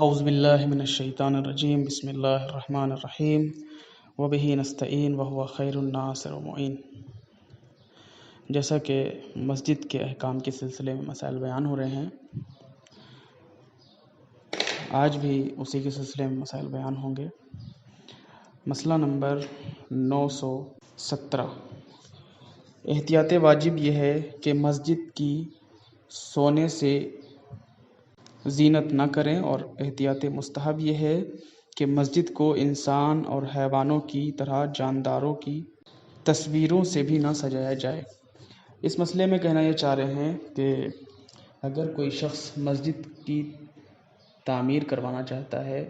اعوذ باللہ من الشیطان الرجیم بسم اللہ الرحمن الرحیم وبہ نستعین وہو خیر الناصر ومعین۔ جیسا کہ مسجد کے احکام کے سلسلے میں مسائل بیان ہو رہے ہیں، آج بھی اسی کے سلسلے میں مسائل بیان ہوں گے۔ مسئلہ نمبر 917، احتیاط واجب یہ ہے کہ مسجد کی سونے سے زینت نہ کریں، اور احتیاط مستحب یہ ہے کہ مسجد کو انسان اور حیوانوں کی طرح جانداروں کی تصویروں سے بھی نہ سجایا جائے۔ اس مسئلے میں کہنا یہ چاہ رہے ہیں کہ اگر کوئی شخص مسجد کی تعمیر کروانا چاہتا ہے،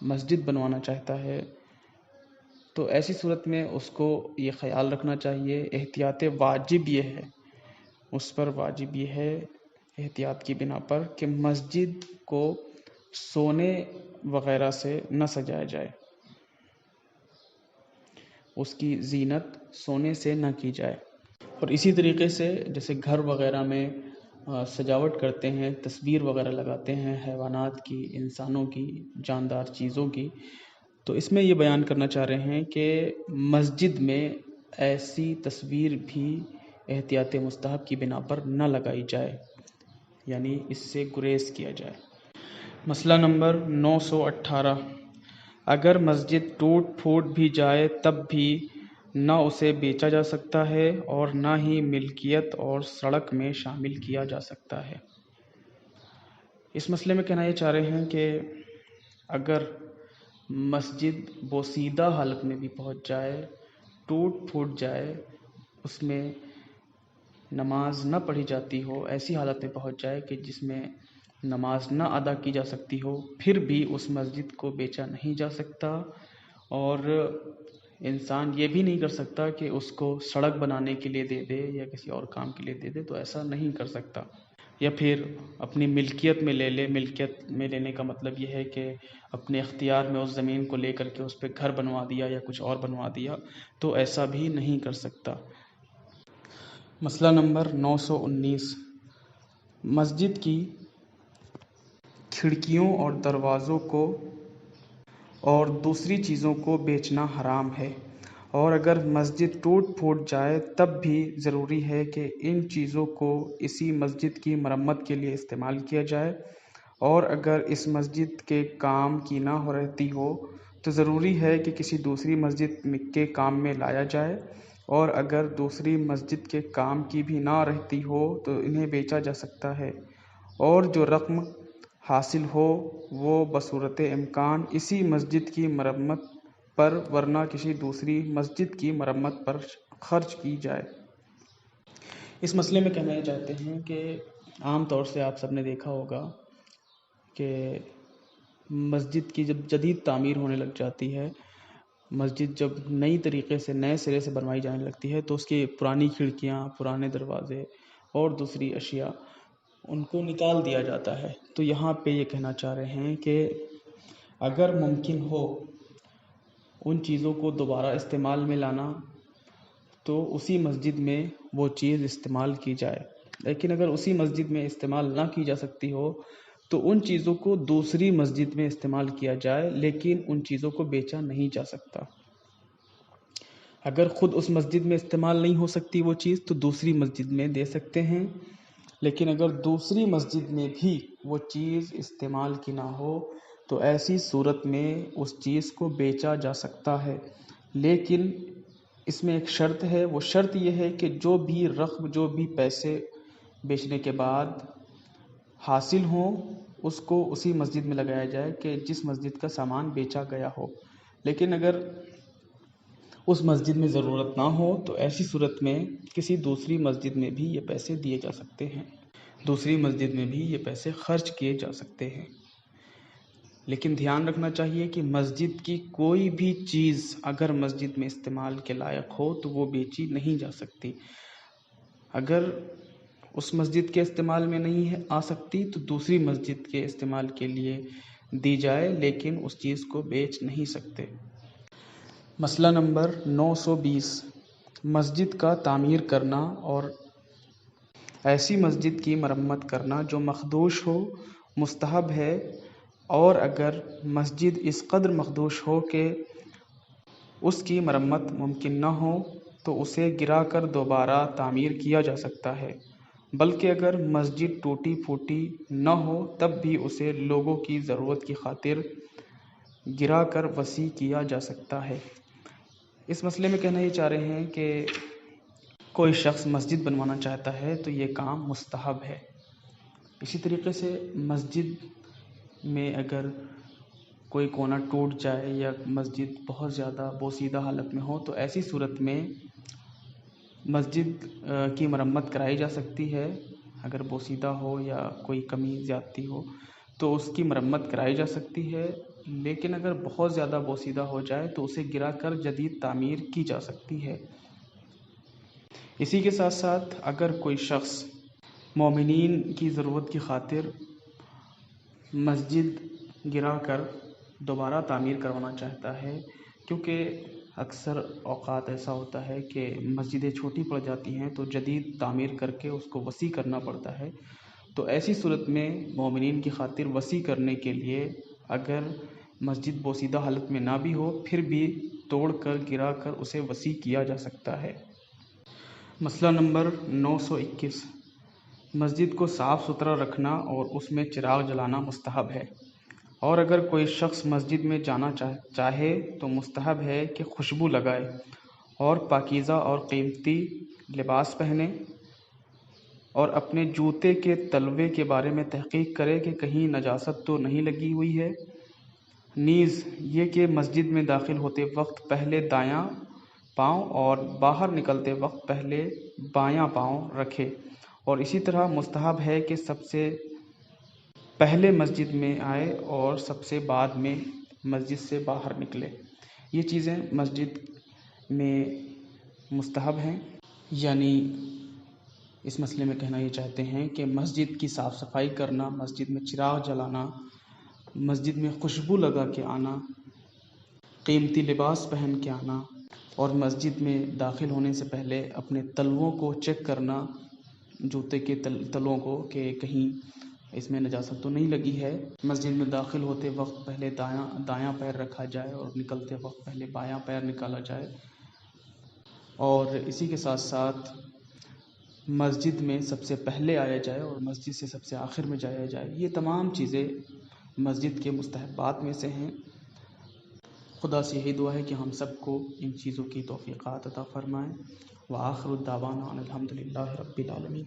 مسجد بنوانا چاہتا ہے، تو ایسی صورت میں اس کو یہ خیال رکھنا چاہیے، احتیاط واجب یہ ہے، اس پر واجب یہ ہے احتیاط کی بنا پر کہ مسجد کو سونے وغیرہ سے نہ سجایا جائے، اس کی زینت سونے سے نہ کی جائے۔ اور اسی طریقے سے جیسے گھر وغیرہ میں سجاوٹ کرتے ہیں، تصویر وغیرہ لگاتے ہیں حیوانات کی، انسانوں کی، جاندار چیزوں کی، تو اس میں یہ بیان کرنا چاہ رہے ہیں کہ مسجد میں ایسی تصویر بھی احتیاط مستحب کی بنا پر نہ لگائی جائے، یعنی اس سے گریز کیا جائے۔ مسئلہ نمبر 918، اگر مسجد ٹوٹ پھوٹ بھی جائے تب بھی نہ اسے بیچا جا سکتا ہے اور نہ ہی ملکیت اور سڑک میں شامل کیا جا سکتا ہے۔ اس مسئلے میں کہنا یہ چاہ رہے ہیں کہ اگر مسجد بوسیدہ حالت میں بھی پہنچ جائے، ٹوٹ پھوٹ جائے، اس میں نماز نہ پڑھی جاتی ہو، ایسی حالت میں پہنچ جائے کہ جس میں نماز نہ ادا کی جا سکتی ہو، پھر بھی اس مسجد کو بیچا نہیں جا سکتا، اور انسان یہ بھی نہیں کر سکتا کہ اس کو سڑک بنانے کے لیے دے دے یا کسی اور کام کے لیے دے دے، تو ایسا نہیں کر سکتا۔ یا پھر اپنی ملکیت میں لے لے، ملکیت میں لینے کا مطلب یہ ہے کہ اپنے اختیار میں اس زمین کو لے کر کے اس پہ گھر بنوا دیا یا کچھ اور بنوا دیا، تو ایسا بھی نہیں کر سکتا۔ مسئلہ نمبر 919، مسجد کی کھڑکیوں اور دروازوں کو اور دوسری چیزوں کو بیچنا حرام ہے، اور اگر مسجد ٹوٹ پھوٹ جائے تب بھی ضروری ہے کہ ان چیزوں کو اسی مسجد کی مرمت کے لیے استعمال کیا جائے، اور اگر اس مسجد کے کام کی نہ ہو رہتی ہو تو ضروری ہے کہ کسی دوسری مسجد کے کام میں لایا جائے، اور اگر دوسری مسجد کے کام کی بھی نہ رہتی ہو تو انہیں بیچا جا سکتا ہے، اور جو رقم حاصل ہو وہ بصورت امکان اسی مسجد کی مرمت پر ورنہ کسی دوسری مسجد کی مرمت پر خرچ کی جائے۔ اس مسئلے میں کہنا یہ چاہتے ہیں کہ عام طور سے آپ سب نے دیکھا ہوگا کہ مسجد کی جب جدید تعمیر ہونے لگ جاتی ہے، مسجد جب نئی طریقے سے نئے سرے سے بنوائی جانے لگتی ہے، تو اس کی پرانی کھڑکیاں، پرانے دروازے اور دوسری اشیاء ان کو نکال دیا جاتا ہے۔ تو یہاں پہ یہ کہنا چاہ رہے ہیں کہ اگر ممکن ہو ان چیزوں کو دوبارہ استعمال میں لانا تو اسی مسجد میں وہ چیز استعمال کی جائے، لیکن اگر اسی مسجد میں استعمال نہ کی جا سکتی ہو تو ان چیزوں کو دوسری مسجد میں استعمال کیا جائے، لیکن ان چیزوں کو بیچا نہیں جا سکتا۔ اگر خود اس مسجد میں استعمال نہیں ہو سکتی وہ چیز تو دوسری مسجد میں دے سکتے ہیں، لیکن اگر دوسری مسجد میں بھی وہ چیز استعمال کی نہ ہو تو ایسی صورت میں اس چیز کو بیچا جا سکتا ہے، لیکن اس میں ایک شرط ہے۔ وہ شرط یہ ہے کہ جو بھی رقم، جو بھی پیسے بیچنے کے بعد حاصل ہوں اس کو اسی مسجد میں لگایا جائے کہ جس مسجد کا سامان بیچا گیا ہو، لیکن اگر اس مسجد میں ضرورت نہ ہو تو ایسی صورت میں کسی دوسری مسجد میں بھی یہ پیسے دیے جا سکتے ہیں، دوسری مسجد میں بھی یہ پیسے خرچ کیے جا سکتے ہیں۔ لیکن دھیان رکھنا چاہیے کہ مسجد کی کوئی بھی چیز اگر مسجد میں استعمال کے لائق ہو تو وہ بیچی نہیں جا سکتی۔ اگر اس مسجد کے استعمال میں نہیں آ سکتی تو دوسری مسجد کے استعمال کے لیے دی جائے، لیکن اس چیز کو بیچ نہیں سکتے۔ مسئلہ نمبر 920، مسجد کا تعمیر کرنا اور ایسی مسجد کی مرمت کرنا جو مخدوش ہو مستحب ہے، اور اگر مسجد اس قدر مخدوش ہو کہ اس کی مرمت ممکن نہ ہو تو اسے گرا کر دوبارہ تعمیر کیا جا سکتا ہے، بلکہ اگر مسجد ٹوٹی پھوٹی نہ ہو تب بھی اسے لوگوں کی ضرورت کی خاطر گرا کر وسیع کیا جا سکتا ہے۔ اس مسئلے میں کہنا یہ چاہ رہے ہیں کہ کوئی شخص مسجد بنوانا چاہتا ہے تو یہ کام مستحب ہے۔ اسی طریقے سے مسجد میں اگر کوئی کونا ٹوٹ جائے یا مسجد بہت زیادہ بوسیدہ حالت میں ہو تو ایسی صورت میں مسجد کی مرمت کرائی جا سکتی ہے۔ اگر بوسیدہ ہو یا کوئی کمی زیادتی ہو تو اس کی مرمت کرائی جا سکتی ہے، لیکن اگر بہت زیادہ بوسیدہ ہو جائے تو اسے گرا کر جدید تعمیر کی جا سکتی ہے۔ اسی کے ساتھ ساتھ اگر کوئی شخص مومنین کی ضرورت کی خاطر مسجد گرا کر دوبارہ تعمیر کروانا چاہتا ہے، کیونکہ اکثر اوقات ایسا ہوتا ہے کہ مسجدیں چھوٹی پڑ جاتی ہیں تو جدید تعمیر کر کے اس کو وسیع کرنا پڑتا ہے، تو ایسی صورت میں مومنین کی خاطر وسیع کرنے کے لیے اگر مسجد بوسیدہ حالت میں نہ بھی ہو پھر بھی توڑ کر گرا کر اسے وسیع کیا جا سکتا ہے۔ مسئلہ نمبر 921، مسجد کو صاف ستھرا رکھنا اور اس میں چراغ جلانا مستحب ہے، اور اگر کوئی شخص مسجد میں جانا چاہے تو مستحب ہے کہ خوشبو لگائے اور پاکیزہ اور قیمتی لباس پہنے، اور اپنے جوتے کے تلوے کے بارے میں تحقیق کرے کہ کہیں نجاست تو نہیں لگی ہوئی ہے۔ نیز یہ کہ مسجد میں داخل ہوتے وقت پہلے دایاں پاؤں اور باہر نکلتے وقت پہلے بایاں پاؤں رکھے، اور اسی طرح مستحب ہے کہ سب سے پہلے مسجد میں آئے اور سب سے بعد میں مسجد سے باہر نکلے۔ یہ چیزیں مسجد میں مستحب ہیں، یعنی اس مسئلے میں کہنا یہ چاہتے ہیں کہ مسجد کی صاف صفائی کرنا، مسجد میں چراغ جلانا، مسجد میں خوشبو لگا کے آنا، قیمتی لباس پہن کے آنا، اور مسجد میں داخل ہونے سے پہلے اپنے تلووں کو چیک کرنا، جوتے کے تلووں کو کہ کہیں اس میں نجاست تو نہیں لگی ہے۔ مسجد میں داخل ہوتے وقت پہلے دایاں پیر رکھا جائے اور نکلتے وقت پہلے بایاں پیر نکالا جائے، اور اسی کے ساتھ ساتھ مسجد میں سب سے پہلے آیا جائے اور مسجد سے سب سے آخر میں جایا جائے۔ یہ تمام چیزیں مسجد کے مستحبات میں سے ہیں۔ خدا سے یہی دعا ہے کہ ہم سب کو ان چیزوں کی توفیقات عطا فرمائے۔ وآخر الدعوانا ان الحمد للہ رب العالمین۔